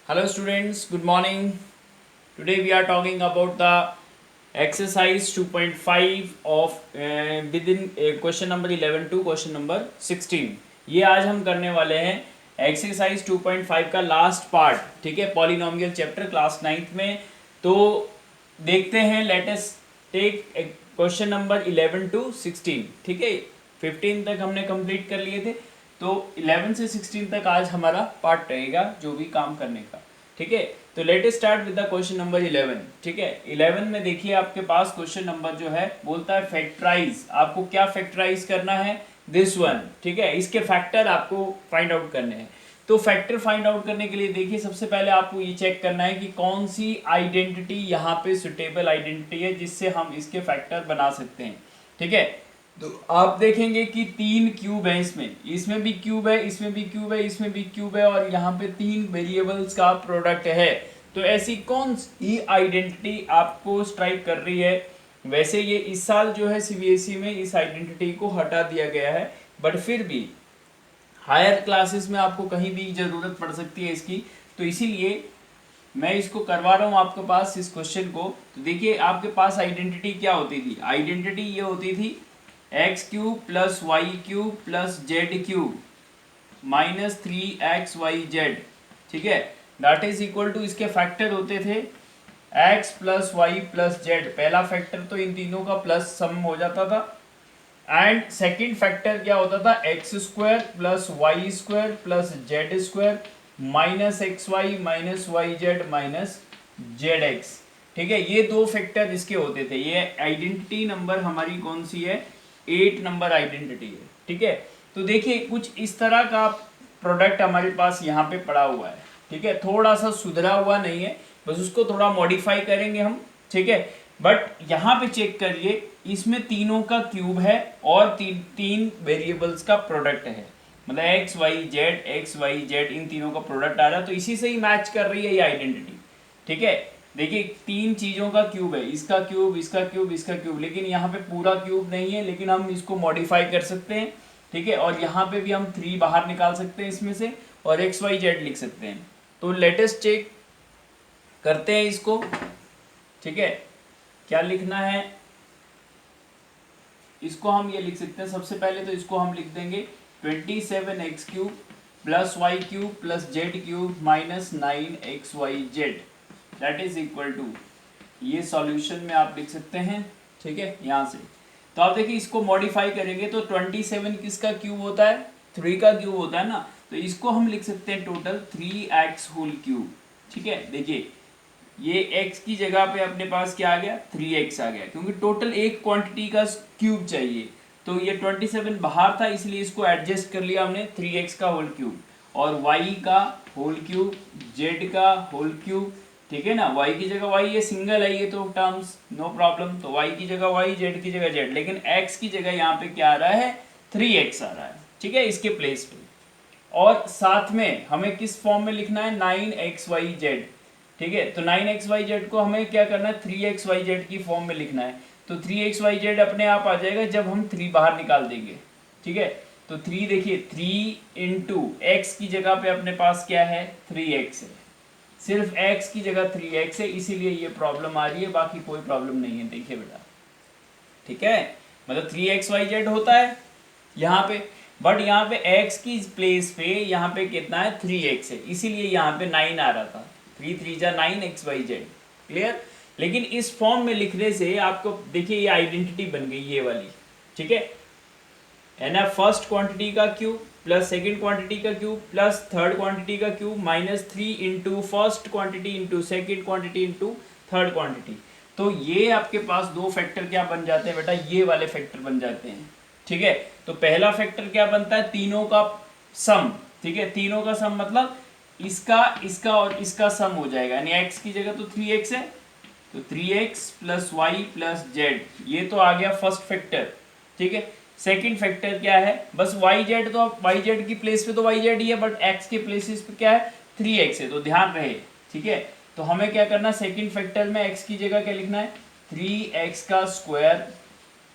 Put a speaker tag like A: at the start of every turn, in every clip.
A: Hello students, good morning. Today we are talking about the exercise 2.5 of within question number 11 to question number 16. ये आज हम करने वाले हैं एक्सरसाइज 2.5 का लास्ट पार्ट, ठीक है, पॉलिनोमियल चैप्टर क्लास 9th में। तो देखते हैं, let us take question number 11 to 16, ठीक है। 15 तक हमने कंप्लीट कर लिए थे, तो 11 से 16 तक आज हमारा पार्ट रहेगा जो भी काम करने का, ठीक है। तो let us start with the question number 11, ठीक है। 11 में देखिए आपके पास क्वेश्चन नंबर जो है बोलता है फैक्टराइज। आपको क्या फैक्टराइज करना है? दिस वन, ठीक है। इसके फैक्टर आपको फाइंड आउट करने हैं। तो फैक्टर फाइंड आउट करने के लिए देखिए सबसे पहले आपको ये चेक करना है कि कौन सी आइडेंटिटी यहाँ पे सुटेबल आइडेंटिटी है जिससे हम इसके फैक्टर बना सकते हैं, ठीक है। तो आप देखेंगे कि 3 क्यूब है, इसमें भी क्यूब है, इसमें भी क्यूब है, इसमें भी क्यूब है, और यहाँ पे 3 वेरिएबल्स का प्रोडक्ट है। तो ऐसी कौन सी आइडेंटिटी आपको स्ट्राइक कर रही है? वैसे ये इस साल जो है सीबीएसई में इस आइडेंटिटी को हटा दिया गया है, बट फिर भी हायर क्लासेस में आपको कहीं भी ज़रूरत पड़ सकती है इसकी। तो इसीलिए मैं इसको करवा रहा हूँ आपके पास इस क्वेश्चन को। तो देखिए आपके पास आइडेंटिटी क्या होती थी? आइडेंटिटी ये होती थी x cube plus y cube plus z cube minus 3xyz, ठीक है। दैट इज इक्वल टू, इसके फैक्टर होते थे x plus y plus z. पहला फैक्टर तो इन तीनों का प्लस सम हो जाता था, एंड सेकेंड फैक्टर क्या होता था? X square plus y square plus z square minus x y minus y z minus z x, ठीक है। ये दो फैक्टर इसके होते थे। ये आइडेंटिटी नंबर हमारी कौन सी है? 8 नंबर आइडेंटिटी है, ठीक है। तो देखिए कुछ इस तरह का प्रोडक्ट हमारे पास यहाँ पे पड़ा हुआ है, ठीक है। थोड़ा सा सुधरा हुआ नहीं है, बस उसको थोड़ा मॉडिफाई करेंगे हम, ठीक है। बट यहाँ पे चेक करिए, इसमें तीनों का क्यूब है और तीन वेरिएबल्स का प्रोडक्ट है, मतलब एक्स वाई जेड इन तीनों का प्रोडक्ट आ रहा है। तो इसी से ही मैच कर रही है ये आइडेंटिटी, ठीक है। देखिए 3 चीज़ों का क्यूब है, इसका क्यूब, इसका क्यूब, इसका क्यूब, लेकिन यहाँ पे पूरा क्यूब नहीं है, लेकिन हम इसको मॉडिफाई कर सकते हैं, ठीक है। और यहाँ पे भी हम 3 बाहर निकाल सकते हैं इसमें से, और एक्स वाई जेड लिख सकते हैं। तो लेटेस्ट चेक करते हैं इसको, ठीक है। क्या लिखना है? इसको हम ये लिख सकते हैं, सबसे पहले तो इसको हम लिख देंगे 27x cube plus y cube plus z cube minus 9xyz, that is equal to, ये सॉल्यूशन में आप लिख सकते हैं, ठीक है, यहाँ से। तो आप देखिए इसको मॉडिफाई करेंगे तो 27 किसका क्यूब होता है? 3 का क्यूब होता है ना। तो इसको हम लिख सकते हैं टोटल 3x होल क्यूब, ठीक है। देखिए ये x की जगह पे अपने पास क्या आ गया? 3x आ गया, क्योंकि टोटल एक क्वांटिटी का क्यूब चाहिए। तो ये 27 बाहर था, इसलिए इसको एडजस्ट कर लिया हमने 3x का होल क्यूब, और y का होल क्यूब, z का होल क्यूब, ठीक है ना। y की जगह y, ये सिंगल है ये तो टर्म्स, नो प्रॉब्लम। तो y की जगह y, z की जगह z, लेकिन x की जगह यहाँ पे क्या आ रहा है? 3x आ रहा है, ठीक है, इसके प्लेस पे। और साथ में हमें किस फॉर्म में लिखना है? 9xyz, ठीक है। तो 9xyz को हमें क्या करना है? 3xyz की फॉर्म में लिखना है। तो 3xyz अपने आप आ जाएगा जब हम 3 बाहर निकाल देंगे, ठीक है। तो 3, देखिए 3 इंटू एक्स की जगह पे अपने पास क्या है? 3x है, सिर्फ x की जगह 3x है, इसीलिए ये प्रॉब्लम आ रही है, बाकी कोई प्रॉब्लम नहीं है। देखिए बेटा, ठीक है, मतलब 3xyz होता है यहाँ पे, बट यहाँ पे x की प्लेस पे यहाँ पे कितना है? 3x है, इसीलिए यहाँ पे 9 आ रहा था। 3 3 जा 9xyz, क्लियर। लेकिन इस फॉर्म में लिखने से आपको देखिए ये आइडेंटिटी बन गई ये वाली, ठीक है ना। फर्स्ट क्वांटिटी का क्यूब प्लस सेकंड क्वांटिटी का क्यूब प्लस थर्ड क्वांटिटी का cube minus 3 into first quantity into second quantity into third quantity. तो ये आपके पास दो फैक्टर क्या बन जाते हैं बेटा? ये वाले फैक्टर बन जाते हैं, ठीक है। तो पहला फैक्टर क्या बनता है? तीनों का सम, ठीक है। तीनों का सम मतलब इसका, इसका और इसका सम हो जाएगा, यानी x की जगह तो 3x है, तो 3x plus y plus Z, ये तो आ गया फर्स्ट फैक्टर, ठीक है। सेकंड फैक्टर क्या है? बस वाई जेड, तो वाई जेड की प्लेस पे तो वाई जेड ही है, बट x के प्लेसेस पे क्या है? 3x है, तो ध्यान रहे, ठीक है। तो हमें क्या करना है? सेकंड फैक्टर में x की जगह क्या लिखना है? 3x का स्क्वायर,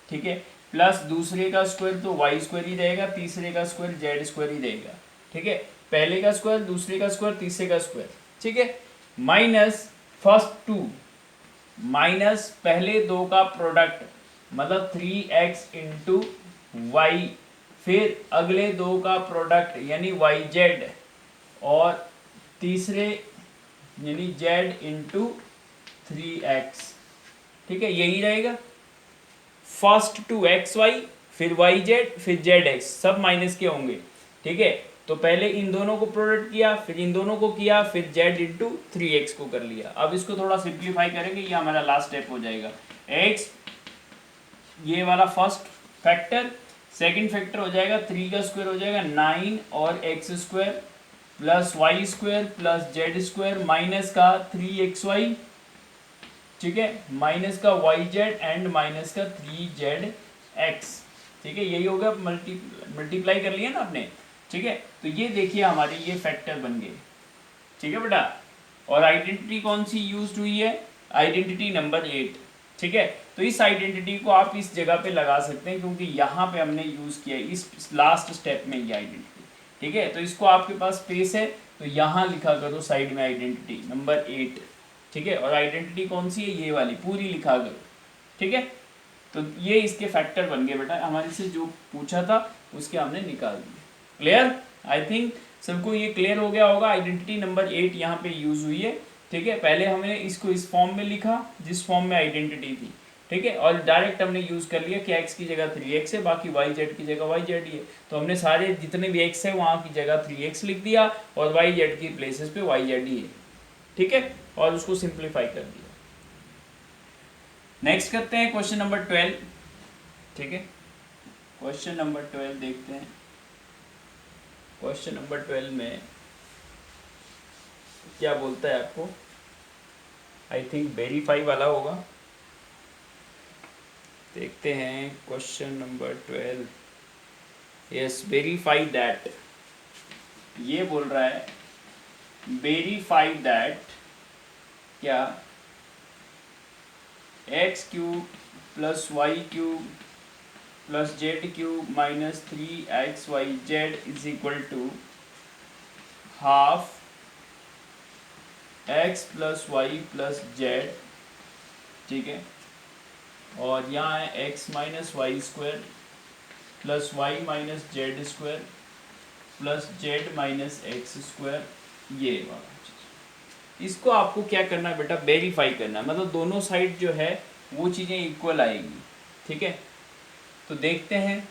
A: ठीक है, प्लस दूसरे का स्क्वायर तो वाई स्क्वायर ही रहेगा, तीसरे का स्क्वायर जेड स्क्वायर ही रहेगा, ठीक है। पहले का स्क्वायर, दूसरे का स्क्वायर, तीसरे का स्क्वायर, ठीक है, माइनस फर्स्ट टू, माइनस पहले दो का प्रोडक्ट मतलब 3x इंटू वाई, फिर अगले दो का प्रोडक्ट यानी वाई जेड, और तीसरे यानी z इंटू 3x। ठीक है, यही रहेगा। फर्स्ट टू एक्स वाई, फिर वाई जेड, फिर जेड एक्स, सब माइनस के होंगे। ठीक है, तो पहले इन दोनों को प्रोडक्ट किया, फिर इन दोनों को किया, फिर z इंटू 3x को कर लिया। अब इसको थोड़ा सिंप्लीफाई करेंगे, ये हमारा लास्ट स्टेप हो जाएगा। x ये वाला फर्स्ट फैक्टर, सेकंड फैक्टर हो जाएगा 3 का स्क्वायर हो जाएगा 9 और x square plus y square plus z square minus का 3xy, ठीक है, माइनस का वाई जेड एंड माइनस का 3zx। ठीक है, यही हो गया, मल्टीप्लाई कर लिया ना आपने। ठीक है, तो ये देखिए हमारे ये फैक्टर बन गए। ठीक है बेटा, और आइडेंटिटी कौन सी यूज हुई है, आइडेंटिटी नंबर 8। ठीक है, तो इस आइडेंटिटी को आप इस जगह पे लगा सकते हैं क्योंकि यहाँ पे हमने यूज किया है इस लास्ट स्टेप में ये आइडेंटिटी। ठीक है, तो इसको आपके पास स्पेस है तो यहाँ लिखा करो साइड में आइडेंटिटी नंबर 8। ठीक है, और आइडेंटिटी कौन सी है, ये वाली पूरी लिखा करो। ठीक है, तो ये इसके फैक्टर बन गए बेटा, हमारे से जो पूछा था उसके हमने निकाल दिए। क्लियर, आई थिंक सबको ये क्लियर हो गया होगा। आइडेंटिटी नंबर 8 यहाँ पे यूज हुई है। ठीक है, पहले हमने इसको इस फॉर्म में लिखा जिस फॉर्म में आइडेंटिटी थी। ठीक है, और डायरेक्ट हमने यूज कर लिया कि x की जगह 3x है, बाकी y z की जगह y z ही है, तो हमने सारे जितने भी x है वहाँ की जगह 3x लिख दिया और y z की प्लेसेस पे y z ही है। ठीक है, और उसको सिंप्लीफाई कर दिया। नेक्स्ट करते हैं क्वेश्चन नंबर 12। ठीक है, क्वेश्चन नंबर 12 देखते हैं। क्वेश्चन नंबर 12 में क्या बोलता है आपको, आई थिंक वेरीफाई वाला होगा। देखते हैं question number 12। Yes, verify that, ये बोल रहा है वेरीफाई दैट क्या x cube plus y cube plus z cube minus 3xyz is equal to half x plus y plus z. ठीक है, और यहाँ है x minus y square plus y minus z square plus z minus x square, ये वाला चीज़। इसको आपको क्या करना है बेटा, वेरीफाई करना है, मतलब दोनों साइड जो है वो चीज़ें इक्वल आएंगी। ठीक है, तो देखते हैं,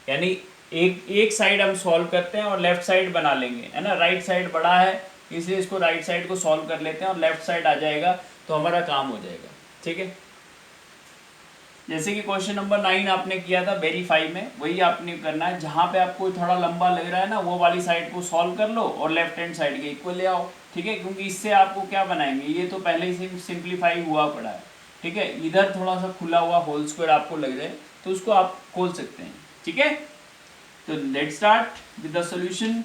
A: यानी एक साइड हम सॉल्व करते हैं और लेफ्ट साइड बना लेंगे, है ना। राइट साइड बड़ा है इसलिए इसको राइट साइड को सॉल्व कर लेते हैं और लेफ्ट साइड आ जाएगा तो हमारा काम हो जाएगा। ठीक है, जैसे कि क्वेश्चन नंबर 9 आपने किया था वेरीफाई में, वही आपने करना है। जहाँ पे आपको थोड़ा लंबा लग रहा है ना, वो वाली साइड को सॉल्व कर लो और लेफ्ट हैंड साइड के इक्वल ले आओ। ठीक है, क्योंकि इससे आपको क्या बनाएंगे, ये तो पहले ही सिंप्लीफाई हुआ पड़ा है। ठीक है, इधर थोड़ा सा खुला हुआ होल स्क्वायर आपको लग रहा है तो उसको आप खोल सकते हैं। ठीक है, तो let start with the solution.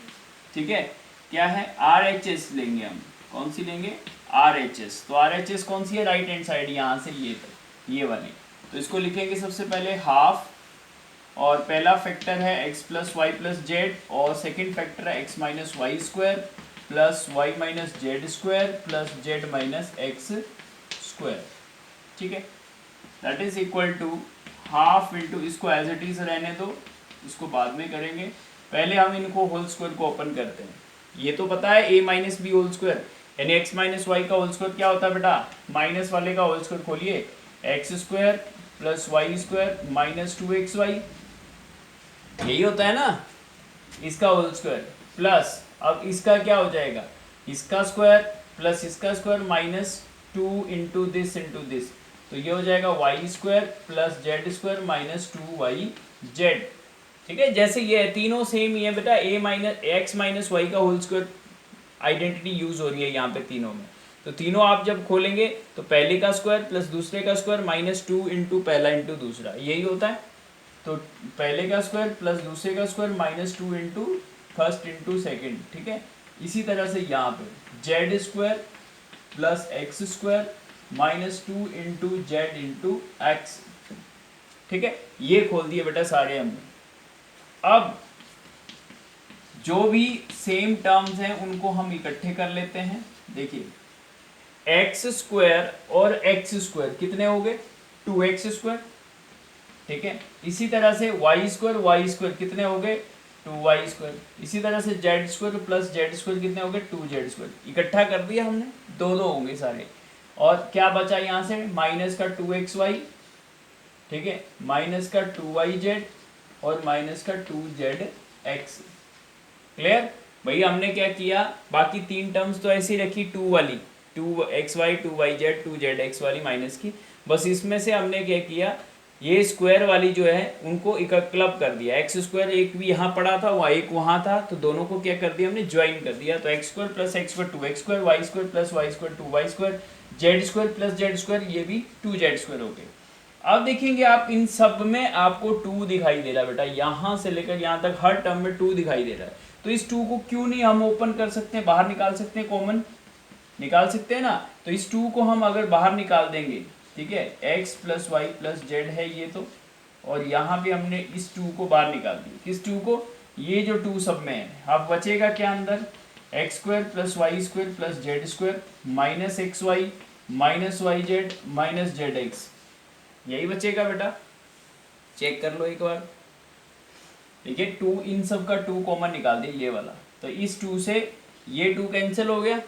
A: ठीक है, क्या है, RHS लेंगे हम, कौन सी लेंगे, RHS। तो RHS कौन सी है, राइट हैंड साइड यहाँ से ये तक, ये वाली। तो इसको लिखेंगे सबसे पहले हाफ, और पहला फैक्टर है x plus y plus z, और सेकेंड फैक्टर है x minus y square plus y minus z square plus z minus x square. ठीक है, that is equal to half into, इसको एज इट इज रहने दो, इसको बाद में करेंगे। पहले हम इनको होल स्क्वायर को ओपन करते हैं। ये तो पता है a minus b whole square, यानी x माइनस वाई का होल स्क्वायर क्या होता है बेटा, माइनस वाले का होल स्क्वायर खोलिए, x square plus y square minus 2xy, यही होता है ना, इसका होल स्क्वायर प्लस, अब इसका क्या हो जाएगा, इसका स्क्वायर प्लस इसका स्क्वायर माइनस 2 इंटू दिस, तो ये हो जाएगा y square plus z square minus 2yz। ठीक है, जैसे ये तीनों सेम ही है बेटा, a minus x minus y का होल स्क्वायर आइडेंटिटी यूज हो रही है यहाँ पे तीनों में। तो तीनों आप जब खोलेंगे तो पहले का स्क्वायर प्लस दूसरे का स्क्वायर माइनस 2 इंटू पहला इंटू दूसरा, यही होता है। तो पहले का स्क्वायर प्लस दूसरे का square minus 2 into first into second. ठीक है, इसी तरह से यहाँ पे Z square plus x square minus 2 into Z into x. ठीक है, ये खोल दिए बेटा सारे हमने। अब जो भी सेम टर्म्स हैं उनको हम इकट्ठे कर लेते हैं। देखिए एक्स स्क्वायर और एक्स स्क्वायर कितने हो गए, 2x²। ठीक है, इसी तरह से y² कितने हो गए, 2y²। इसी तरह से z² प्लस z² कितने हो गए, 2z²। इकट्ठा कर दिया हमने, दो दो होंगे सारे। और क्या बचा यहाँ से, माइनस का 2xy, ठीक है, माइनस का 2yz और माइनस का 2zx। क्लियर। भैया हमने क्या किया, बाकी तीन टर्म्स तो ऐसी रखी, 2 वाली, 2xy 2yz 2zx वाली माइनस की। बस इसमें से हमने क्या किया, ये स्क्वायर वाली जो है उनको एक क्लब कर दिया। x² एक भी यहाँ पड़ा था, वहाँ एक वहाँ था, तो दोनों को क्या कर दिया हमने, ज्वाइन कर दिया। तो x² plus x² 2x², y² plus y² 2y², z² plus z² ये भी 2z² हो गए। अब देखेंगे आप इन सब में आपको 2 दिखाई दे रहा है बेटा, यहाँ से लेकर यहाँ तक हर टर्म में 2 दिखाई दे रहा है। तो इस 2 को क्यों नहीं हम ओपन कर सकते हैं, बाहर निकाल सकते हैं, कॉमन निकाल सकते हैं ना। तो इस 2 को हम अगर बाहर निकाल देंगे, ठीक है, x plus y plus z है ये तो, और यहाँ पे हमने इस 2 को बाहर निकाल दिया। किस 2 को, ये जो 2 सब में है। अब बचेगा क्या अंदर, x² plus y² plus z² minus xy minus yz minus zx, यही बचेगा बेटा। चेक कर लो एक बार, ठीक है, 2 इन सब का 2 कॉमन निकाल दिया, ये वाला। तो इस 2 से ये 2 कैंसिल हो गया,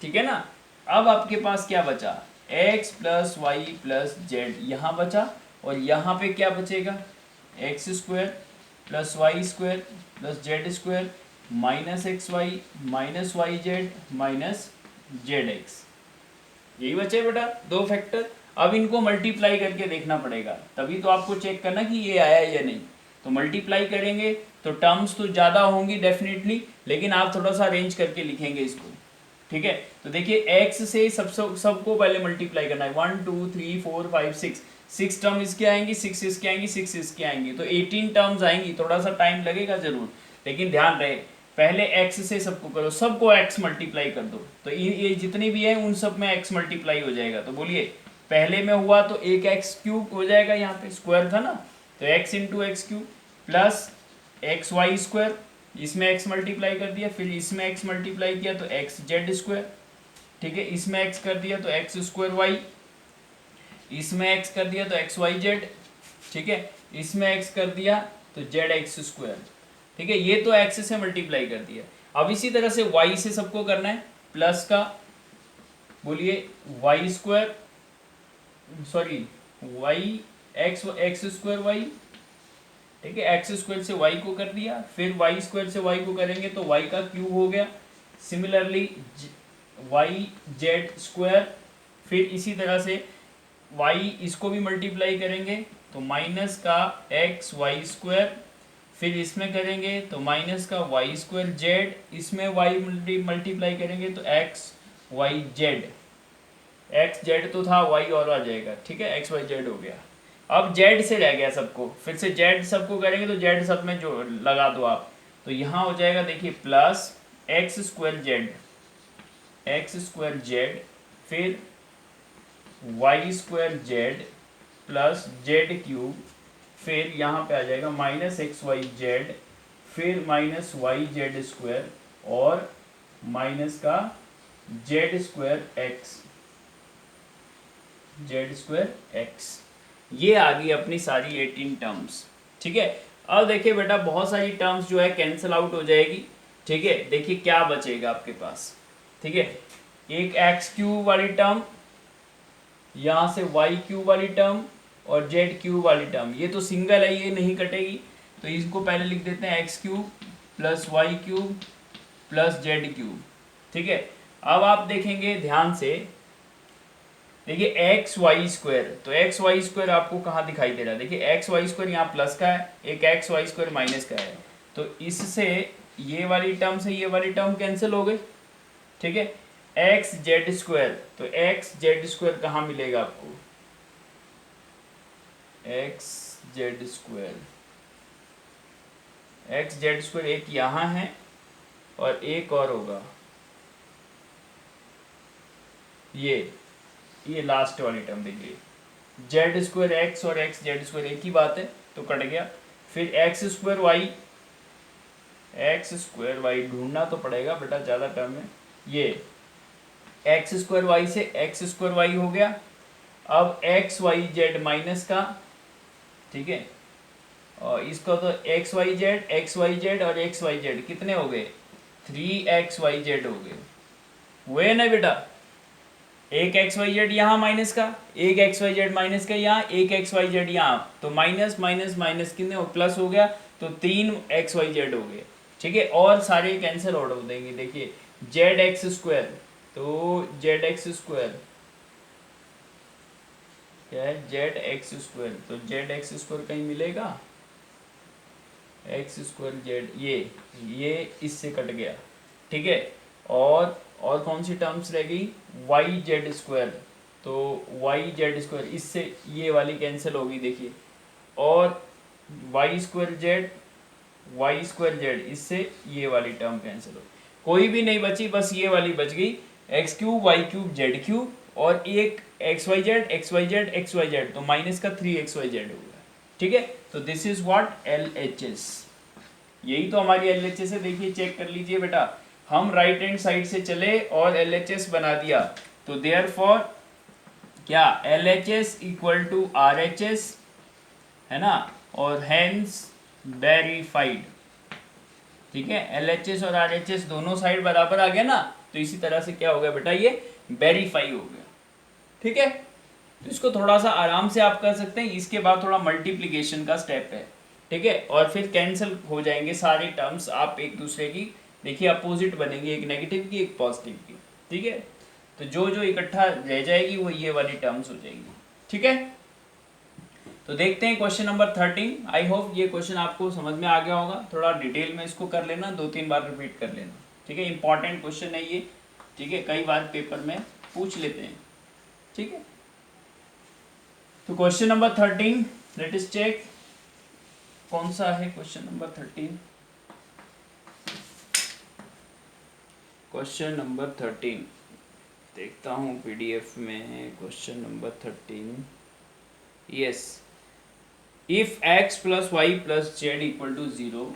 A: ठीक है ना। अब आपके पास क्या बचा, x plus y plus z यहाँ बचा, और यहाँ पे क्या बचेगा, x² plus y² plus z² minus xy minus yz minus zx, यही बचे बेटा दो फैक्टर। अब इनको मल्टीप्लाई करके देखना पड़ेगा, तभी तो आपको चेक करना कि ये आया या नहीं। तो मल्टीप्लाई करेंगे तो टर्म्स तो ज़्यादा होंगी डेफिनेटली, लेकिन आप थोड़ा सा अरेंज करके लिखेंगे इसको, ठीक है। तो देखिए x से सबको पहले मल्टीप्लाई करना है, 1 2 3 4 5 6 टर्म इसके आएंगी, 6 इसके आएंगी, 6 इसके आएंगी, तो 18 टर्म्स आएंगी। थोड़ा सा टाइम लगेगा जरूर, लेकिन ध्यान रहे पहले x से सबको करो, सबको x मल्टीप्लाई कर दो। तो ये जितनी भी है उन सब में x मल्टीप्लाई हो जाएगा। तो बोलिए पहले में हुआ तो एक x³ हो जाएगा, यहाँ पे स्क्वायर था ना, तो x into x³ plus xy², इसमें x मल्टीप्लाई कर दिया, फिर इसमें x मल्टीप्लाई किया तो xz², ठीक है, इसमें x कर दिया तो x²y, इसमें x कर दिया तो xyz, ठीक है, इसमें x कर दिया तो zx², ठीक है, ये तो x से मल्टीप्लाई कर दिया। अब इसी तरह से y से सबको करना है, प्लस का बोलिए y², सॉरी y x²y, ठीक है, x² से y को कर दिया, फिर y² से y को करेंगे तो y का क्यूब हो गया, सिमिलरली yz², फिर इसी तरह से y इसको भी मल्टीप्लाई करेंगे तो माइनस का xy², फिर इसमें करेंगे तो माइनस का y² z, इसमें y मल्टीप्लाई करेंगे तो xyz, xz तो था, y और आ जाएगा, ठीक है, xyz हो गया। अब z से रह गया सबको, फिर से z सबको करेंगे तो z सब में जो लगा दो आप, तो यहाँ हो जाएगा देखिए प्लस x²z, फिर y²z प्लस z³, फिर यहाँ पे आ जाएगा माइनस xyz, फिर माइनस yz² और माइनस का z²x, ये आ गई अपनी सारी 18 टर्म्स, ठीक है। अब देखिए बेटा बहुत सारी टर्म्स जो है कैंसिल आउट हो जाएगी, ठीक है। देखिए क्या बचेगा आपके पास, ठीक है, एक x³ वाली टर्म, यहाँ से y³ वाली टर्म और z³ वाली टर्म, ये तो सिंगल है, ये नहीं कटेगी, तो इसको पहले लिख देते हैं x³ plus y³ plus z³, ठीक है। अब आप देखेंगे ध्यान से, देखिए xy², तो xy² आपको कहाँ दिखाई दे रहा है, देखिए xy² यहाँ प्लस का है, एक xy² माइनस का है, तो इससे ये वाली टर्म से ये वाली टर्म कैंसिल हो गई, ठीक है। xz², तो xz² कहाँ मिलेगा आपको, xz² एक यहाँ है और एक और होगा ये लास्ट वाली टर्म, देखिए z²x और xz² एक ही बात है, तो कट गया। फिर x² y x square Y ढूंढना तो पड़ेगा बेटा, ज़्यादा टर्म है। ये एक्स स्क्वायर वाई से एक्स स्क्वायर वाई हो गया। अब एक्स वाई जेड माइनस का, ठीक है, और इसका तो एक्स वाई जेड और एक्स वाई जेड कितने हो गए, 3xyz हो गए, हुए ना बेटा। एक एक्स वाई जेड यहाँ माइनस का, एक एक्स वाई जेड माइनस का यहाँ, एक एक्स वाई जेड यहाँ, तो माइनस माइनस माइनस कितने हो, प्लस हो गया, तो 3xyz हो गए। ठीक है, और सारे कैंसिल आउट हो देंगे। देखिए जेड एक्स स्क्वायर, तो जेड एक्स स्क्वायर क्या है, जेड एक्स स्क्वायर, तो जेड एक्स स्क्वायर कहीं मिलेगा, एक्स स्क्वायर जेड, ये इससे कट गया। ठीक है, और कौन सी टर्म्स रह गई, वाई जेड स्क्वायर, तो वाई जेड स्क्वायर इससे ये वाली कैंसिल होगी देखिए, और वाई स्क्वायर जेड इससे ये वाली टर्म कैंसिल होगी, कोई भी नहीं बची, बस ये वाली बच गई, x cube y cube z cube, और एक एक्स वाई जेड, तो माइनस का 3xyz हो गया। ठीक है, तो दिस इज व्हाट LHS, यही तो हमारी LHS है। देखिए चेक कर लीजिए बेटा, हम राइट हैंड साइड से चले और LHS बना दिया, तो देयरफॉर क्या LHS इक्वल टू RHS है ना, और हेंस वेरीफाइड। ठीक है, LHS और RHS दोनों साइड बराबर आ गया ना, तो इसी तरह से क्या हो गया बेटा, ये वेरीफाई हो गया। ठीक है, तो इसको थोड़ा सा आराम से आप कर सकते हैं, इसके बाद थोड़ा मल्टीप्लिकेशन का स्टेप है। ठीक है, और फिर कैंसिल हो जाएंगे सारे टर्म्स, आप एक दूसरे की देखिए अपोजिट बनेंगे, एक नेगेटिव की एक पॉजिटिव की। ठीक है, तो जो जो इकट्ठा रह जाएगी वो ये वाली टर्म्स हो जाएगी। ठीक है, तो देखते हैं क्वेश्चन नंबर 13। आई होप ये क्वेश्चन आपको समझ में आ गया होगा, थोड़ा डिटेल में इसको कर लेना, 2-3 बार रिपीट कर लेना। ठीक है, इंपॉर्टेंट क्वेश्चन है ये। ठीक है, कई बार पेपर में पूछ लेते हैं। ठीक है, तो question number 13, let us check कौन सा है क्वेश्चन नंबर 13। क्वेश्चन नंबर 13 देखता हूँ PDF में, question number 13, yes, if x plus y plus z equal to 0,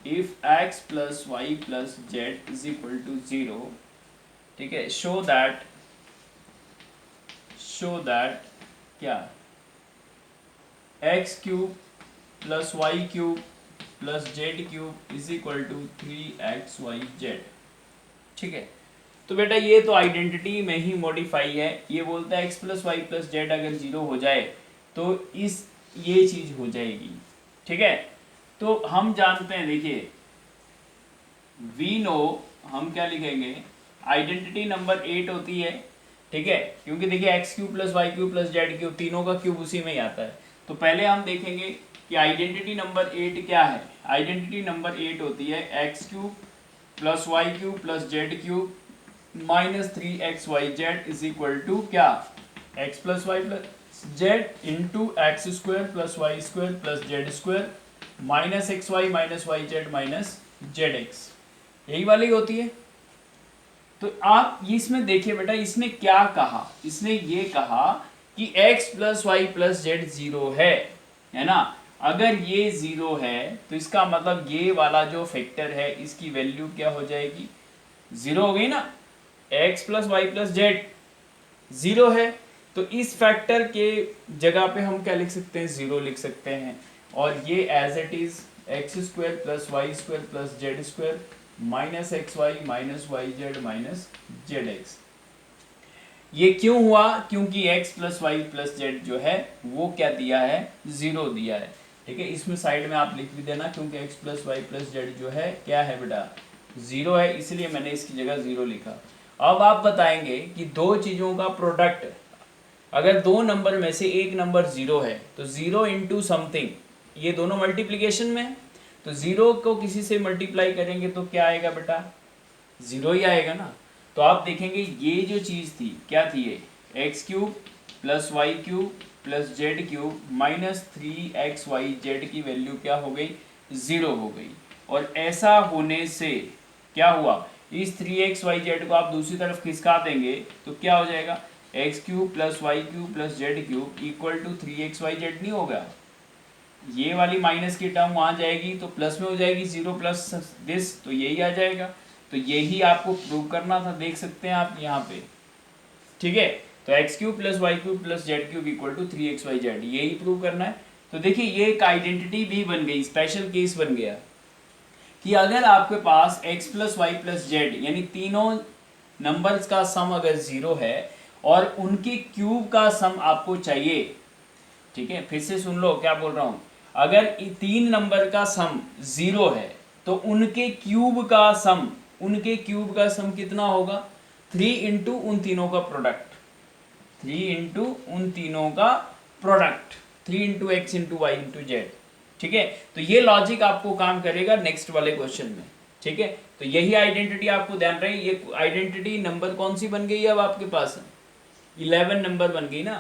A: if x plus y plus z is equal to 0, ठीक है, शो दैट क्या, x cube plus y cube plus z cube is equal to 3xyz। ठीक है, तो बेटा ये तो identity में ही मॉडिफाई है, ये बोलता है x plus y plus z अगर 0 हो जाए तो ये चीज हो जाएगी। ठीक है, तो हम जानते हैं, देखिए वी नो, हम क्या लिखेंगे, आइडेंटिटी नंबर 8 होती है। ठीक है, क्योंकि देखिए x cube plus y cube plus z cube तीनों का क्यूब उसी में ही आता है। तो पहले हम देखेंगे कि आइडेंटिटी नंबर 8 क्या है। आइडेंटिटी नंबर 8 होती है x cube plus y cube plus z cube minus 3xyz is equal to क्या, x plus y plus z into x square plus y square plus z square minus x y minus y z minus z x, यही वाली होती है। तो आप इसमें देखिए बेटा, इसने क्या कहा, इसने ये कहा कि x plus y plus z 0 है ना। अगर ये 0 है तो इसका मतलब ये वाला जो फैक्टर है इसकी वैल्यू क्या हो जाएगी, 0 हो गई ना। x plus y plus z 0 है, तो इस फैक्टर के जगह पे हम क्या लिख सकते हैं, 0 लिख सकते हैं, और ये as it is x square plus y square plus z square minus x y minus y z minus z x. ये क्यों हुआ, क्योंकि x plus y plus z जो है वो क्या दिया है, 0 दिया है। ठीक है, इसमें साइड में आप लिख भी देना, क्योंकि x plus y plus z जो है क्या है बेटा, 0 है, इसलिए मैंने इसकी जगह 0 लिखा। अब आप बताएंगे कि दो चीज़ों का प्रोडक्ट, अगर दो नंबर में से एक नंबर 0 है तो 0 इंटू समथिंग, ये दोनों मल्टीप्लीकेशन में है, तो 0 को किसी से मल्टीप्लाई करेंगे तो क्या आएगा बेटा, 0 ही आएगा ना। तो आप देखेंगे ये जो चीज़ थी क्या थी, ये x cube plus y cube plus z cube minus 3xyz की वैल्यू क्या हो गई, 0 हो गई। और ऐसा होने से क्या हुआ, इस 3xyz को आप दूसरी तरफ खिसका देंगे तो क्या हो जाएगा, x cube plus y cube plus z cube equal to 3xyz नहीं होगा, ये वाली माइनस की टर्म वहां जाएगी तो प्लस में हो जाएगी, 0 प्लस दिस, तो यही आ जाएगा। तो यही आपको प्रूव करना था, देख सकते हैं आप यहाँ पे, ठीक है। तो x cube plus y cube plus z cube equal to 3xyz, यही प्रूव करना है। तो देखिए ये एक आइडेंटिटी भी बन गई, स्पेशल केस बन गया कि अगर आपके पास x plus y plus z यानी तीनों नंबर्स का सम अगर 0 है और उनके क्यूब का सम आपको चाहिए, ठीक है, फिर से सुन लो क्या बोल रहा हूं, अगर तीन नंबर का सम 0 है तो उनके क्यूब का सम, उनके क्यूब का सम कितना होगा, 3 इंटू उन तीनों का प्रोडक्ट, 3 इंटू उन तीनों का product, 3 into x into y into z, ठीक है। तो ये लॉजिक आपको काम करेगा नेक्स्ट वाले क्वेश्चन में, ठीक है। तो यही आइडेंटिटी आपको ध्यान रहे, ये आइडेंटिटी नंबर कौन सी बन गई है अब आपके पास, 11 नंबर बन गई ना,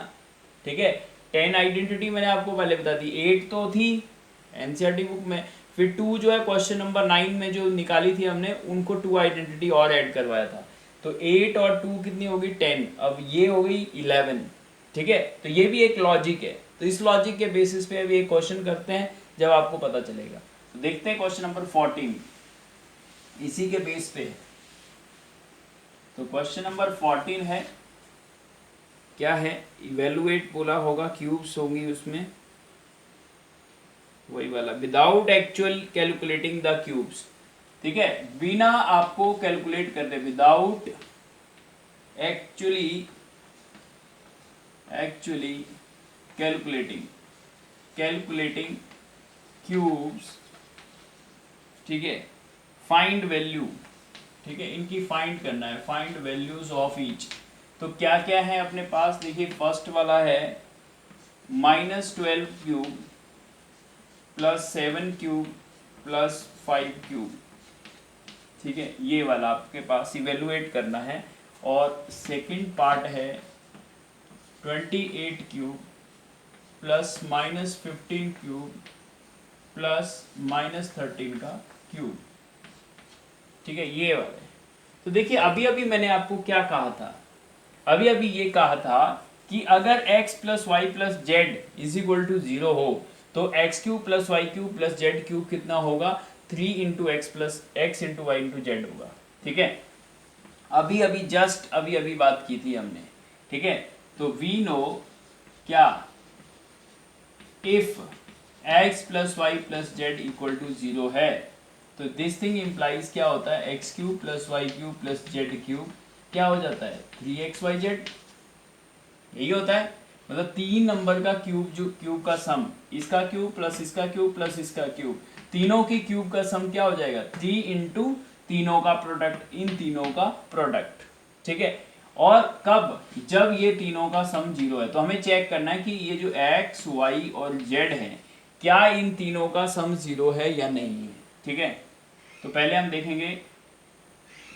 A: ठीक है। 10 आइडेंटिटी मैंने आपको पहले बता दी, 8 तो थी एनसीईआरटी बुक में, फिर 2 जो है क्वेश्चन नंबर 9 में जो निकाली थी हमने, उनको 2 आइडेंटिटी और ऐड करवाया था। तो 8 और 2 कितनी होगी 10, अब ये हो गई 11, ठीक है। तो ये भी एक लॉजिक है, तो इस लॉजिक के बेसिस पे अभी एक क्वेश्चन करते हैं जब आपको पता चलेगा। तो देखते हैं क्वेश्चन नंबर 14 इसी के बेस पे। तो क्वेश्चन नंबर 14 है, क्या है, इवेलुएट बोला होगा, क्यूब्स होंगी उसमें, वही वाला, without actual calculating the cubes, ठीक है, बिना आपको कैलकुलेट करते, विदाउट एक्चुअली कैलकुलेटिंग क्यूब्स, ठीक है, फाइंड वैल्यू, ठीक है, इनकी फाइंड करना है, फाइंड वैल्यूज ऑफ ईच। तो क्या क्या है अपने पास, देखिए फर्स्ट वाला है -12 cube plus 7 cube plus 5 cube, ठीक है, ये वाला आपके पास इवेलुएट करना है। और सेकंड पार्ट है 28 क्यूब प्लस -15 क्यूब प्लस -13 का क्यूब, ठीक है, ये वाले। तो देखिए अभी अभी मैंने आपको क्या कहा था, अभी अभी ये कहा था कि अगर x plus y plus z is equal to 0 हो तो x cube plus y cube plus z cube कितना होगा, 3 into x plus x into y into z होगा, ठीक है। अभी अभी जस्ट अभी अभी बात की थी हमने, ठीक है। तो वी नो क्या, if x plus y plus z equal to 0 है तो दिस थिंग इम्प्लाइज क्या होता है, x cube plus y cube plus z cube क्या हो जाता है, 3xyz, यही होता है। मतलब तीन नंबर का क्यूब, जो क्यूब का सम, इसका क्यूब प्लस इसका क्यूब प्लस इसका क्यूब, तीनों की क्यूब का सम क्या हो जाएगा, 3 इंटू तीनों का प्रोडक्ट, इन तीनों का प्रोडक्ट, ठीक है। और कब, जब ये तीनों का सम 0 है। तो हमें चेक करना है कि ये जो x y और z है क्या इन तीनों का सम 0 है या नहीं है, ठीक है। तो पहले हम देखेंगे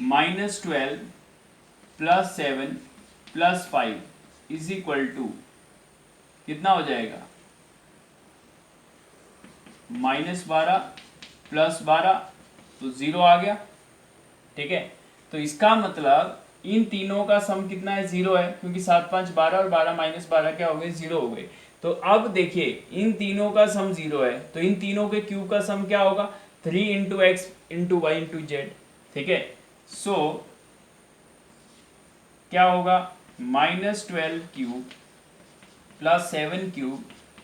A: -12 plus 7 plus 5 is equal to कितना हो जाएगा, -12 प्लस 12, तो 0 आ गया, ठीक है। तो इसका मतलब इन तीनों का सम कितना है, 0 है, क्योंकि 7 5 12 और 12 -12 क्या हो गए, 0 हो गए। तो अब देखिए इन तीनों का सम 0 है तो इन तीनों के क्यूब का सम क्या होगा, 3 into x into y into z, ठीक है। सो क्या होगा, -12 cube plus 7 cube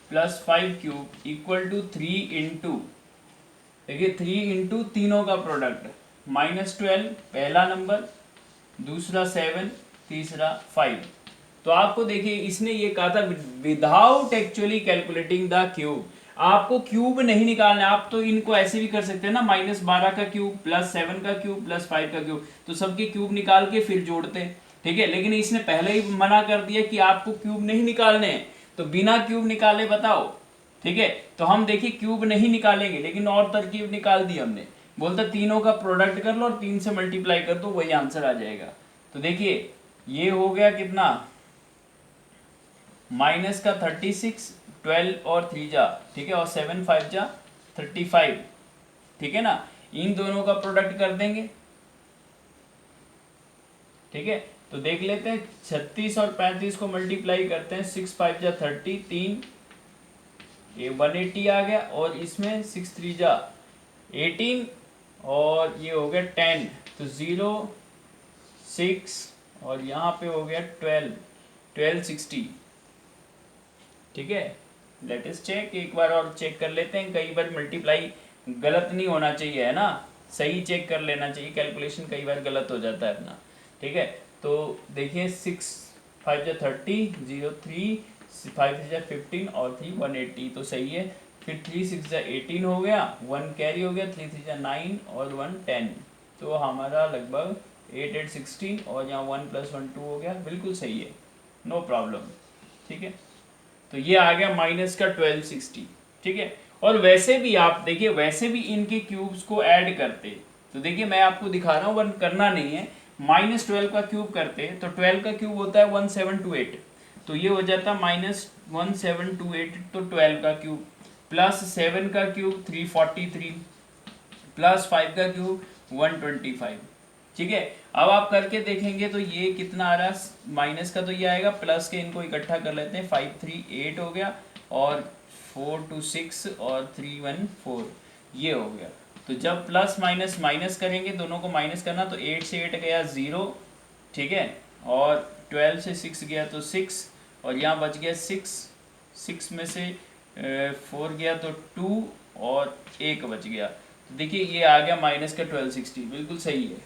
A: plus 5 cube equal to 3 into, देखिए 3 इंटू तीनों का प्रोडक्ट, -12 पहला नंबर, दूसरा 7, तीसरा 5। तो आपको देखिए इसने ये कहा था without actually calculating the cube, आपको क्यूब नहीं निकालना है। आप तो इनको ऐसे भी कर सकते हैं ना, -12 का क्यूब प्लस 7 का क्यूब प्लस 5 का क्यूब, तो सबके क्यूब निकाल के फिर जोड़ते हैं, ठीक है। लेकिन इसने पहले ही मना कर दिया कि आपको क्यूब नहीं निकालने हैं, तो बिना क्यूब निकाले बताओ, ठीक है। तो हम देखिए क्यूब नहीं निकालेंगे, लेकिन और तरकीब निकाल दी हमने, बोलता तीनों का प्रोडक्ट कर लो और 3 से मल्टीप्लाई कर दो, वही आंसर आ जाएगा। तो देखिए ये हो गया कितना, माइनस का 36, 12 और 3 जा, ठीक है, और 7 5 जा 35, ठीक है ना। इन दोनों का प्रोडक्ट कर देंगे, ठीक है। तो देख लेते हैं 36 और 35 को मल्टीप्लाई करते हैं, 6 5 जा 30, 3 ये 180 आ गया, और इसमें 6 3 जा 18, और ये हो गया 10, तो 0 6, और यहाँ पे हो गया 1260। ठीक है, लेट अस चेक, एक बार और चेक कर लेते हैं, कई बार मल्टीप्लाई गलत नहीं होना चाहिए, है ना, सही चेक कर लेना चाहिए, कैलकुलेशन कई बार गलत हो जाता है अपना। ठीक है, तो देखिए 6 5 30, 0 3, 5 6 15, और 3 180, तो सही है। फिर 3 6 18 हो गया, 1 कैरी हो गया, 3 3 9, और 1 10, तो हमारा लगभग 8 8 16, और यहाँ 1 + 1 2 हो गया, बिल्कुल सही है, नो प्रॉब्लम। ठीक है, तो ये आ गया माइनस का 1260। ठीक है, और वैसे भी आप देखिए, वैसे भी इनके क्यूब्स को ऐड करते, तो देखिए मैं आपको दिखा रहा हूँ, वन करना नहीं है, -12 का क्यूब करते, तो 12 का क्यूब होता है 1728, तो ये हो जाता -1728, तो 12 का क्यूब प्लस 7 का क्यूब 343, प्लस 5 का क्यूब 125। ठीक है, अब आप करके देखेंगे तो ये कितना आ रहा है, माइनस का तो ये आएगा, प्लस के इनको इकट्ठा कर लेते हैं, 5 3 8 हो गया, और 4 2 6, और 3 1 4, ये हो गया। तो जब प्लस माइनस माइनस करेंगे, दोनों को माइनस करना, तो 8 से 8 गया 0, ठीक है, और 12 से 6 गया तो 6, और यहाँ बच गया 6, 6 में से 4 गया तो 2, और 1 बच गया, तो देखिए ये आ गया माइनस का 1260, बिल्कुल सही है।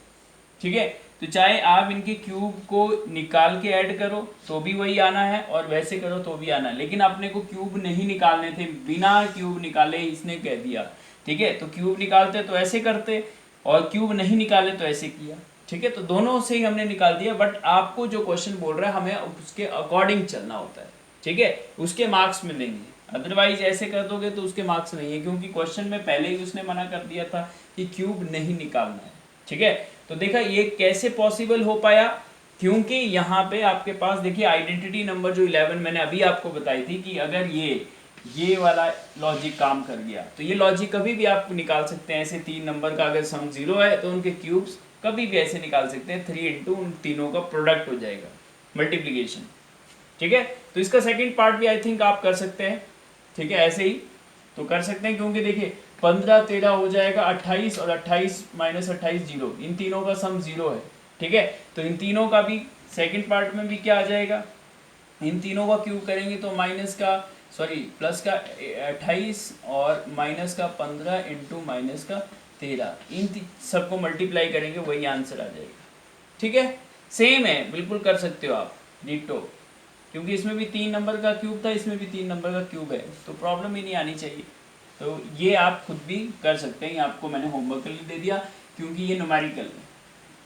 A: ठीक है, तो चाहे आप इनके क्यूब को निकाल के ऐड करो तो भी वही आना है, और वैसे करो तो भी आना है, लेकिन अपने को क्यूब नहीं निकालने थे, बिना क्यूब निकाले इसने कह दिया। ठीक है, तो क्यूब निकालते तो ऐसे करते, और क्यूब नहीं निकाले तो ऐसे किया। ठीक है, तो दोनों से ही हमने निकाल दिया, बट आपको जो क्वेश्चन बोल रहा है हमें उसके अकॉर्डिंग चलना होता है। ठीक है, उसके मार्क्स मिलेंगे, अदरवाइज ऐसे कर दोगे तो उसके मार्क्स नहीं है, क्योंकि क्वेश्चन में पहले ही उसने मना कर दिया था कि क्यूब नहीं निकालना है। ठीक है, तो देखा ये कैसे पॉसिबल हो पाया, क्योंकि यहाँ पे आपके पास देखिए आइडेंटिटी नंबर जो 11 मैंने अभी आपको बताई थी, कि अगर ये वाला लॉजिक काम कर गया, तो ये लॉजिक कभी भी आप निकाल सकते हैं, ऐसे 3 नंबर का अगर सम 0 है तो उनके क्यूब्स कभी भी ऐसे निकाल सकते हैं, 3 इंटू उन तीनों का प्रोडक्ट हो जाएगा, मल्टीप्लीकेशन। ठीक है, तो इसका सेकेंड पार्ट भी आई थिंक आप कर सकते हैं। ठीक है, ऐसे ही तो कर सकते हैं, क्योंकि देखिए 15 13 हो जाएगा 28, और 28 माइनस 28 0, इन तीनों का सम 0 है। ठीक है, तो इन तीनों का भी सेकंड पार्ट में भी क्या आ जाएगा, इन तीनों का क्यूब करेंगे तो प्लस का 28 और माइनस का 15 इंटू माइनस का 13, इन सबको मल्टीप्लाई करेंगे, वही आंसर आ जाएगा। ठीक है, सेम है, बिल्कुल कर सकते हो आप डिटो, क्योंकि इसमें भी 3 नंबर का क्यूब था, इसमें भी 3 नंबर का क्यूब है, तो प्रॉब्लम ही नहीं आनी चाहिए। तो ये आप खुद भी कर सकते हैं, आपको मैंने होमवर्क के लिए दे दिया, क्योंकि ये न्यूमेरिकल है।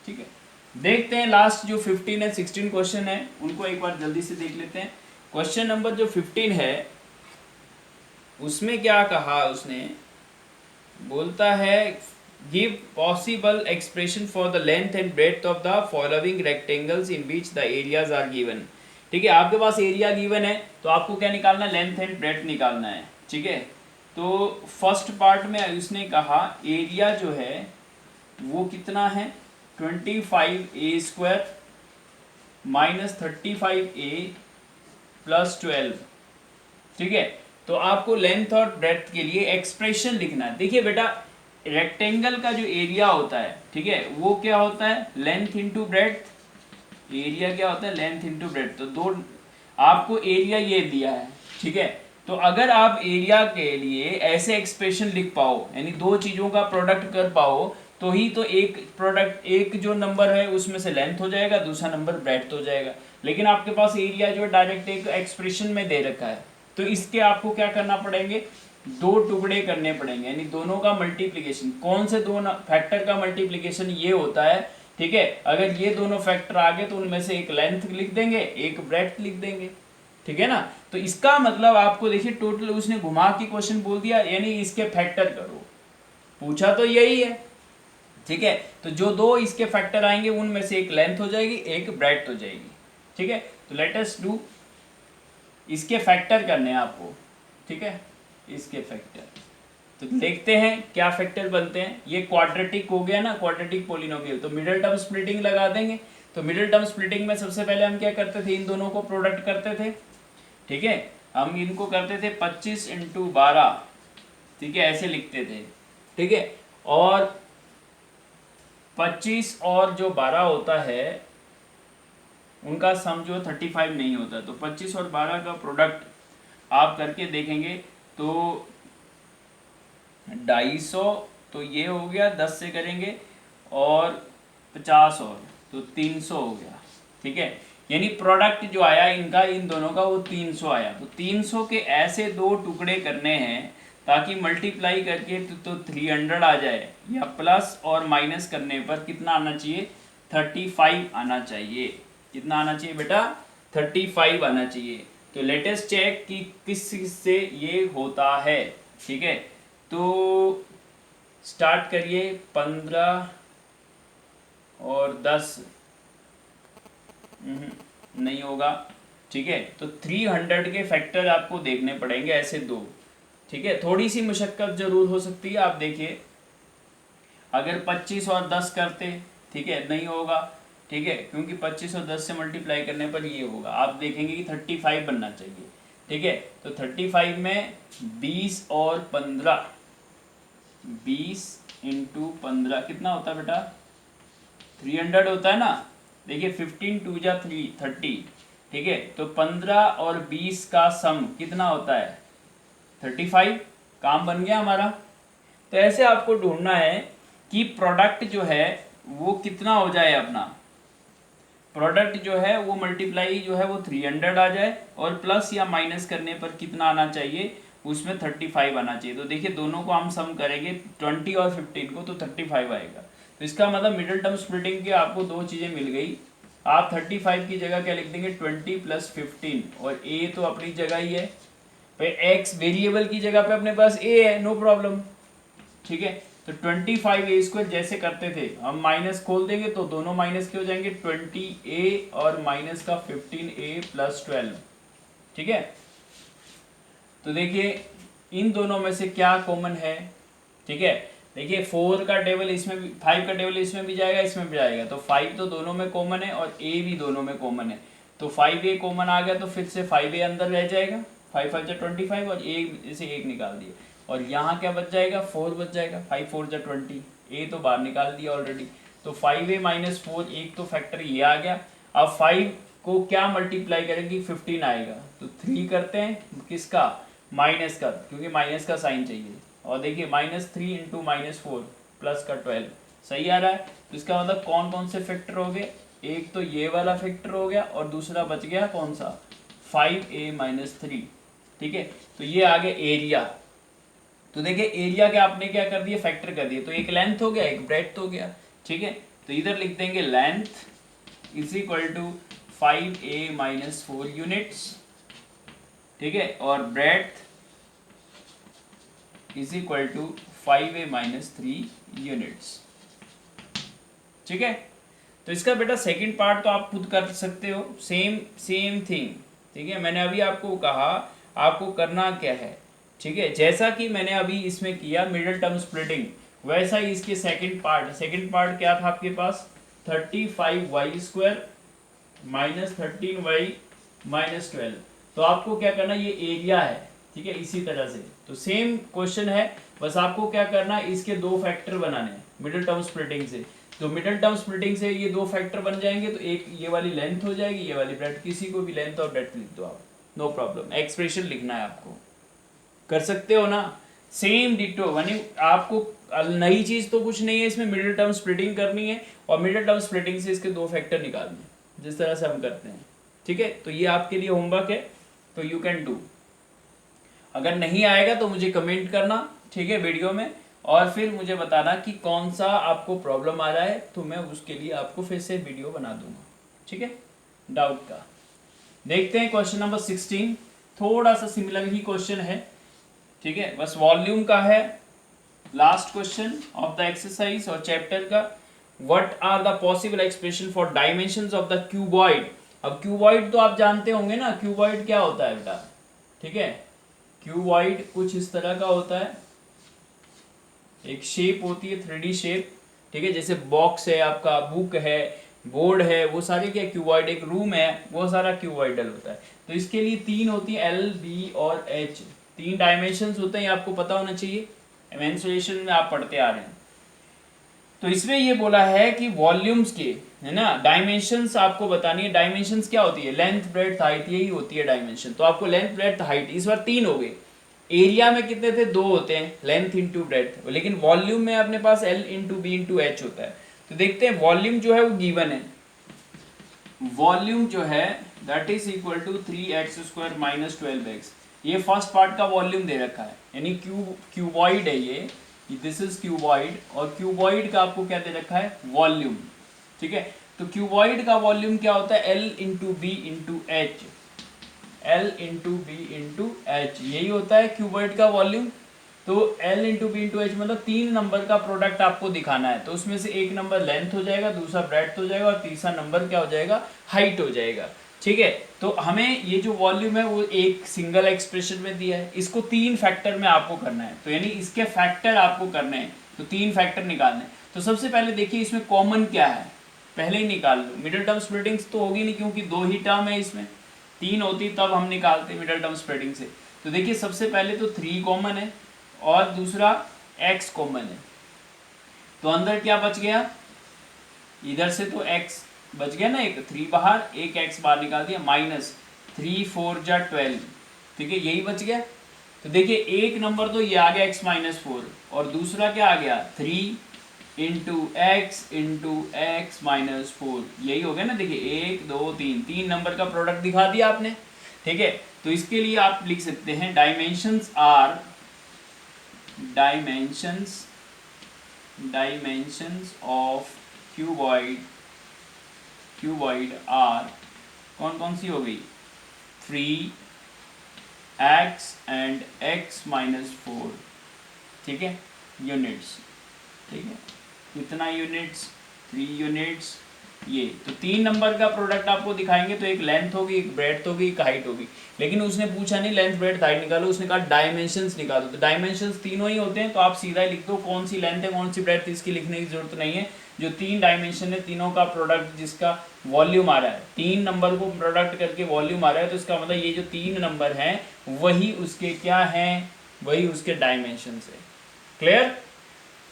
A: ठीक है, देखते हैं लास्ट जो 15 है 16 क्वेश्चन है, उनको एक बार जल्दी से देख लेते हैं। क्वेश्चन नंबर जो 15 है उसमें क्या कहा उसने, बोलता है give possible expression for the length and breadth of the following rectangles in which the areas are given. ठीक है, आपके पास एरिया गिवन है, तो आपको क्या निकालना है, लेंथ एंड ब्रेड्थ निकालना है। ठीक है, तो फर्स्ट पार्ट में उसने कहा एरिया जो है वो कितना है, 25a² माइनस 35a प्लस 12। ठीक है, तो आपको लेंथ और ब्रेड्थ के लिए एक्सप्रेशन लिखना है। देखिए बेटा, रेक्टेंगल का जो एरिया होता है, ठीक है, वो क्या होता है, लेंथ इंटू ब्रेड्थ। एरिया क्या होता है, लेंथ इंटू ब्रेड्थ। तो दो आपको एरिया ये दिया है, ठीक है, तो अगर आप एरिया के लिए ऐसे एक्सप्रेशन लिख पाओ, यानी दो चीजों का प्रोडक्ट कर पाओ, तो ही तो एक प्रोडक्ट, एक जो नंबर है उसमें से लेंथ हो जाएगा, दूसरा नंबर ब्रेड्थ हो जाएगा। लेकिन आपके पास एरिया जो डायरेक्ट एक एक्सप्रेशन में दे रखा है, तो इसके आपको क्या करना पड़ेंगे, दो टुकड़े करने पड़ेंगे, यानी दोनों का मल्टीप्लीकेशन। कौन से दो फैक्टर का मल्टीप्लीकेशन, ये होता है। ठीक है, अगर ये दोनों फैक्टर आ गए तो उनमें से एक लेंथ लिख देंगे, एक ब्रेड्थ लिख देंगे। ठीक है ना, तो इसका मतलब आपको देखिए टोटल उसने घुमा के क्वेश्चन बोल दिया, यानी इसके फैक्टर करो, पूछा तो यही है। ठीक है, तो जो दो इसके फैक्टर आएंगे उनमें से एक लेंथ हो जाएगी, एक ब्रेड्थ हो जाएगी। ठीक है, तो लेट अस डू, इसके फैक्टर करने हैं आपको। ठीक है, इसके फैक्टर, तो देखते हैं क्या फैक्टर बनते हैं। ये क्वाड्रेटिक हो गया ना, क्वाड्रेटिक पोलिनोमियल, तो मिडिल टर्म स्प्लिटिंग लगा देंगे। तो मिडिल टर्म स्प्लिटिंग में सबसे पहले हम क्या करते थे, इन दोनों को प्रोडक्ट करते थे। ठीक है, हम इनको करते थे 25 इंटू 12, ठीक है, ऐसे लिखते थे, ठीक है। और 25 और जो 12 होता है उनका सम जो 35 नहीं होता, तो 25 और 12 का प्रोडक्ट आप करके देखेंगे तो 250, तो ये हो गया 10 से करेंगे, और 50 और तो 300 हो गया, ठीक है। यानी प्रोडक्ट जो आया इनका, इन दोनों का, वो 300 आया। तो 300 के ऐसे दो टुकड़े करने हैं ताकि मल्टीप्लाई करके तो 300 आ जाए, या प्लस और माइनस करने पर कितना आना चाहिए, 35 आना चाहिए। कितना आना चाहिए बेटा, 35 आना चाहिए। तो लेटेस्ट चेक कि किस से ये होता है, ठीक है। तो स्टार्ट करिए, 15 और 10 नहीं होगा, ठीक है। तो 300 के फैक्टर आपको देखने पड़ेंगे ऐसे दो, ठीक है। थोड़ी सी मुशक्कत जरूर हो सकती है, आप देखिए अगर 25 और 10 करते, ठीक है, नहीं होगा, ठीक है, क्योंकि 25 और 10 से मल्टीप्लाई करने पर ये होगा। आप देखेंगे कि 35 बनना चाहिए, ठीक है। तो 35 में 20 और 15, 20 इंटू 15 कितना होता है बेटा, 300 होता है ना। देखिए 15 टू जा 30, ठीक है। तो 15 और 20 का सम कितना होता है, 35। काम बन गया हमारा। तो ऐसे आपको ढूंढना है कि प्रोडक्ट जो है वो कितना हो जाए, अपना प्रोडक्ट जो है वो मल्टीप्लाई जो है वो 300 आ जाए, और प्लस या माइनस करने पर कितना आना चाहिए, उसमें 35 आना चाहिए। तो देखिए दोनों को हम सम करेंगे 20 और 15 को, तो 35 आएगा। तो इसका मतलब मिडिल टर्म स्प्लिटिंग की आपको दो चीज़ें मिल गई। आप 35 की जगह क्या लिख देंगे, 20 प्लस 15, और ए तो अपनी जगह ही है, भाई एक्स वेरिएबल की जगह पे अपने पास ए है, नो प्रॉब्लम, ठीक है। तो 25a² जैसे करते थे, हम माइनस खोल देंगे तो दोनों माइनस के हो जाएंगे, 20a और माइनस का 15a प्लस 12, ठीक है। तो देखिए इन दोनों में से क्या कॉमन है, ठीक है। देखिए 4 का टेबल इसमें भी, 5 का टेबल इसमें भी जाएगा, इसमें भी जाएगा, तो 5 तो दोनों में कॉमन है और a भी दोनों में कॉमन है। तो 5a कॉमन आ गया, तो फिर से 5a अंदर रह जाएगा, 5 5 जा 25, और इसे एक निकाल दिए, और यहाँ क्या बच जाएगा, 4 बच जाएगा, 5 4 जा 20, a तो बाहर निकाल दिया ऑलरेडी। तो 5a माइनस 4, एक तो फैक्टर ये आ गया। अब 5 को क्या मल्टीप्लाई करेंगे, 15 आएगा, तो 3 करते हैं किसका, माइनस का, क्योंकि माइनस का साइन चाहिए। और देखिए -3 इंटू -4 प्लस का 12, सही आ रहा है। तो इसका मतलब कौन कौन से फैक्टर हो गए, एक तो ये वाला फैक्टर हो गया, और दूसरा बच गया कौन सा, 5a माइनस 3, ठीक है। तो ये आ गया एरिया। तो देखिए एरिया के आपने क्या कर दिया, फैक्टर कर दिया, तो एक लेंथ हो गया, एक ब्रेड्थ हो गया, ठीक है। तो इधर लिख देंगे length is equal to 5a minus 4 units, ठीक है, और breadth is equal to 5a minus 3 units, ठीक है। तो इसका बेटा सेकंड पार्ट तो आप खुद कर सकते हो, सेम थिंग, ठीक है। मैंने अभी आपको कहा आपको करना क्या है, ठीक है। जैसा कि मैंने अभी इसमें किया मिडिल टर्म स्प्लिटिंग, वैसा ही इसके सेकंड पार्ट क्या था आपके पास, 35y² माइनस 13y माइनस 12। तो आपको क्या करना, ये एरिया है, ठीक है, इसी तरह से। तो सेम क्वेश्चन है, बस आपको क्या करना है, इसके दो फैक्टर बनाने हैं मिडिल टर्म स्प्लिटिंग से। तो मिडिल टर्म स्प्लिटिंग से ये दो फैक्टर बन जाएंगे, तो एक ये वाली लेंथ हो जाएगी, ये वाली ब्रेड्थ, किसी को भी लेंथ और ब्रेड्थ लिख दो आप, नो प्रॉब्लम। एक्सप्रेशन लिखना है आपको, कर सकते हो ना, सेम डिटो। यानी आपको नई चीज तो कुछ नहीं है इसमें, मिडिल टर्म स्प्लिटिंग करनी है, और मिडिल टर्म स्प्लिटिंग से इसके दो फैक्टर निकालने हैं, जिस तरह से हम करते हैं, ठीक है। तो ये आपके लिए होमवर्क है, तो यू कैन डू। अगर नहीं आएगा तो मुझे कमेंट करना, ठीक है, वीडियो में, और फिर मुझे बताना कि कौन सा आपको प्रॉब्लम आ रहा है, तो मैं उसके लिए आपको फिर से वीडियो बना दूंगा, ठीक है, डाउट का। देखते हैं क्वेश्चन नंबर 16, थोड़ा सा सिमिलर ही क्वेश्चन है, ठीक है, बस वॉल्यूम का है, last question of the exercise और चैप्टर का। What are the possible expression for dimensions of the cuboid. अब क्यूबॉइड तो आप जानते होंगे ना, क्यूबॉइड क्या होता है बेटा, ठीक है। क्यूबॉइड कुछ इस तरह का होता है, एक शेप होती है 3D शेप, ठीक है, जैसे बॉक्स है आपका, बुक है, बोर्ड है, वो सारे क्या क्यूबॉइड, एक रूम है वो सारा क्यूबॉइडल होता है। तो इसके लिए तीन होती है, एल बी और एच, तीन डायमेंशंस होते हैं, ये आपको पता होना चाहिए, मेंसुरेशन में आप पढ़ते आ रहे हैं। तो इसमें ये बोला है कि वॉल्यूम्स के, है ना, डायमेंशंस आपको बतानी है। डायमेंशंस क्या होती है, लेंथ ब्रेड्थ हाइट, यही होती है डायमेंशन। तो आपको लेंथ ब्रेड्थ हाइट इस बार तीन हो गए। एरिया में कितने थे, दो होते हैं, लेंथ इंटू ब्रेड्थ, लेकिन वॉल्यूम में अपने पास L into B into H होता है। तो देखते हैं वॉल्यूम जो है वो गिवन है, वॉल्यूम जो है that is equal to 3x² minus 12x। ये फर्स्ट पार्ट का वॉल्यूम दे रखा है, यानी क्यूबॉइड है ये, दिस इज क्यूबॉइड, और क्यूबॉइड का आपको क्या दे रखा है, वॉल्यूम। ठीक है, तो क्यूबॉइड का वॉल्यूम क्या होता है, L into B into H, L into B into H, यही होता है क्यूबॉइड का वॉल्यूम। तो L into B into H मतलब तीन नंबर का प्रोडक्ट आपको दिखाना है। तो उसमें से एक नंबर लेंथ हो जाएगा, दूसरा ब्रेड्थ हो जाएगा, और तीसरा नंबर क्या हो जाएगा, हाइट हो जाएगा। ठीक है, तो हमें ये जो वॉल्यूम है वो एक सिंगल एक्सप्रेशन में दिया है, इसको तीन फैक्टर में आपको करना है। तो यानी इसके फैक्टर आपको करने हैं, तो तीन फैक्टर निकालने हैं। तो सबसे पहले देखिए इसमें कॉमन क्या है, पहले ही निकाल लो। मिडिल टर्म स्प्लिटिंग्स तो होगी नहीं, क्योंकि दो ही टर्म है इसमें, तीन होती तब हम निकालते मिडिल टर्म स्प्लिटिंग से। तो देखिए सबसे पहले तो 3 कॉमन है और दूसरा x कॉमन है। तो अंदर क्या बच गया, इधर से तो x बच गया ना, एक 3 बाहर, एक x बाहर निकाल दिया, माइनस 3 4 जा 12। ठीक है, यही बच गया। तो देखिए एक नंबर तो ये आ गया x माइनस 4, और दूसरा क्या आ गया 3 इंटू एक्स माइनस 4, यही हो गया ना। देखिए 1 2 3, तीन नंबर का प्रोडक्ट दिखा दिया आपने। ठीक है, तो इसके लिए आप लिख सकते हैं dimensions are, dimensions of cuboid are, कौन कौन सी हो गई, 3x एंड x माइनस 4। ठीक है, यूनिट्स। ठीक है, कितना यूनिट्स, 3 यूनिट्स। ये तो तीन नंबर का प्रोडक्ट आपको दिखाएंगे, तो एक लेंथ होगी, एक ब्रेड्थ होगी, एक हाइट होगी। लेकिन उसने पूछा नहीं लेंथ ब्रेड्थ हाइट निकालो, उसने कहा डायमेंशंस निकालो। तो डायमेंशंस तीनों ही होते हैं, तो आप सीधा लिख दो कौन सी लेंथ है कौन सी ब्रेड्थ, इसकी लिखने की जरूरत नहीं है। जो तीन डायमेंशन है तीनों का प्रोडक्ट जिसका वॉल्यूम आ रहा है, तीन नंबर को प्रोडक्ट करके वॉल्यूम आ रहा है, तो इसका मतलब ये जो तीन नंबर हैं वही उसके क्या हैं, वही उसके डायमेंशन है। क्लियर।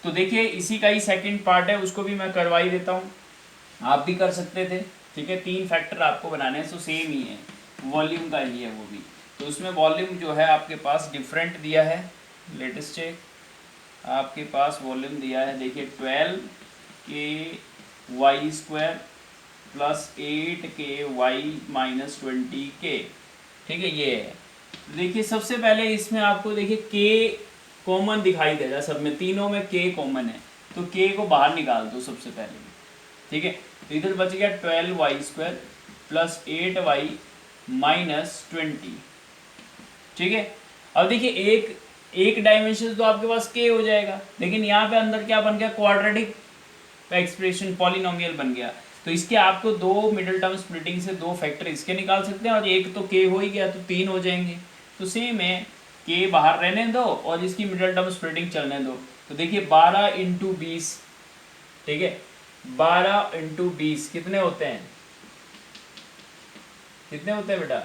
A: तो देखिए इसी का ही सेकंड पार्ट है, उसको भी मैं करवा ही देता हूँ, आप भी कर सकते थे। ठीक है, तीन फैक्टर आपको बनाने हैं, सो सेम ही है, वॉल्यूम का ही है वो भी। तो उसमें वॉल्यूम जो है आपके पास डिफरेंट दिया है, लेटेस्ट चेक, आपके पास वॉल्यूम दिया है, देखिए 12k² plus 8k minus 20k। ठीक है, ये है। देखिए सबसे पहले इसमें आपको देखिए k कॉमन दिखाई दे रहा है, सब में तीनों में k कॉमन है, तो k को बाहर निकाल दो सबसे पहले। ठीक है, तो इधर बच गया 12y² प्लस 8y माइनस 20। ठीक है, अब देखिए एक डायमेंशन तो आपके पास k हो जाएगा, लेकिन यहाँ पे अंदर क्या बन गया, क्वाड्रेटिक एक्सप्रेशन, पॉलिनोमियल बन गया। तो इसके आपको दो मिडिल टर्म स्प्लिटिंग से दो फैक्टर इसके निकाल सकते हैं, और एक तो k हो ही गया, तो तीन हो जाएंगे। तो सेम है, k बाहर रहने दो और इसकी मिडिल टर्म स्प्लिटिंग चलने दो। तो देखिए 12 इंटू 20, ठीक है, 12 इंटू 20 कितने होते हैं, कितने होते हैं बेटा,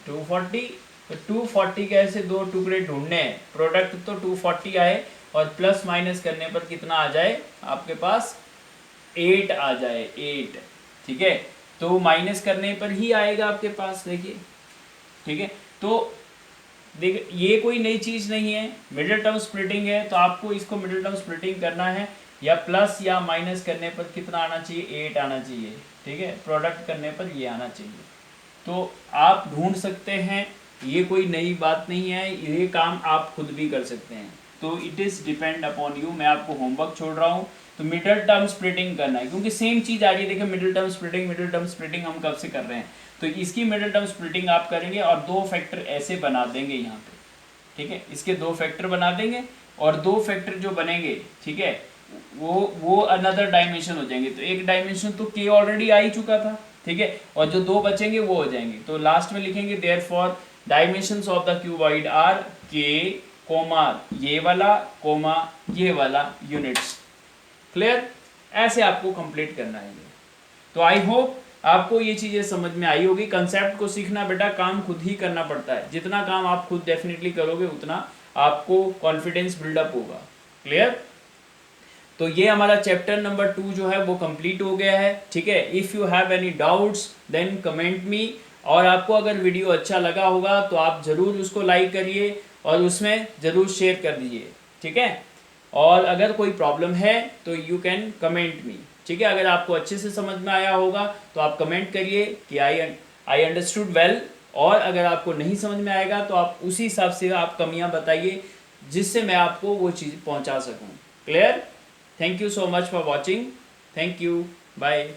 A: 240। तो 240 के ऐसे दो टुकड़े ढूंढने हैं, प्रोडक्ट तो 240 आए, और प्लस माइनस करने पर कितना आ जाए आपके पास, 8 आ जाए, 8। ठीक है, तो माइनस करने पर ही आएगा आपके पास, देखिए। ठीक है, तो देख ये कोई नई चीज़ नहीं है, मिडिल टर्म स्प्लिटिंग है, तो आपको इसको मिडिल टर्म स्प्लिटिंग करना है, या प्लस या माइनस करने पर कितना आना चाहिए, 8 आना चाहिए। ठीक है, प्रोडक्ट करने पर ये आना चाहिए। तो आप ढूंढ सकते हैं, ये कोई नई बात नहीं है, ये काम आप खुद भी कर सकते हैं। तो it is depend upon you, मैं आपको होमवर्क छोड़ रहा हूँ। तो मिडिल टर्म स्प्लिटिंग करना है, क्योंकि सेम चीज़ आ रही है। देखिए मिडिल टर्म स्प्लिटिंग हम कब से कर रहे हैं, तो इसकी मिडिल टर्म स्प्लिटिंग आप करेंगे, और दो फैक्टर ऐसे बना देंगे यहाँ पे। ठीक है, इसके दो फैक्टर बना देंगे, और दो फैक्टर जो बनेंगे, ठीक है, वो अनदर डायमेंशन हो जाएंगे। तो एक डायमेंशन तो k ऑलरेडी आ ही चुका था। ठीक है, और जो दो बचेंगे वो हो जाएंगे। तो लास्ट में लिखेंगे therefore dimensions of the cuboid are k, comma ये वाला, कोमा ये वाला यूनिट्स। क्लियर, ऐसे आपको कंप्लीट करना है। तो आई होप आपको ये चीज़ें समझ में आई होगी। कंसेप्ट को सीखना बेटा काम खुद ही करना पड़ता है, जितना काम आप खुद डेफिनेटली करोगे उतना आपको कॉन्फिडेंस बिल्डअप होगा। क्लियर? तो ये हमारा चैप्टर नंबर 2 जो है वो कंप्लीट हो गया है। ठीक है, if you have any doubts then comment me. और आपको अगर वीडियो अच्छा लगा होगा तो आप ज़रूर उसको लाइक करिए और उसमें ज़रूर शेयर कर दीजिए। ठीक है, और अगर कोई प्रॉब्लम है तो यू कैन कमेंट मी। ठीक है, अगर आपको अच्छे से समझ में आया होगा तो आप कमेंट करिए कि आई अंडरस्टूड वेल, और अगर आपको नहीं समझ में आएगा तो आप उसी हिसाब से आप कमियां बताइए जिससे मैं आपको वो चीज़ पहुंचा सकूं। Clear? Thank you so much for watching. Thank you, bye.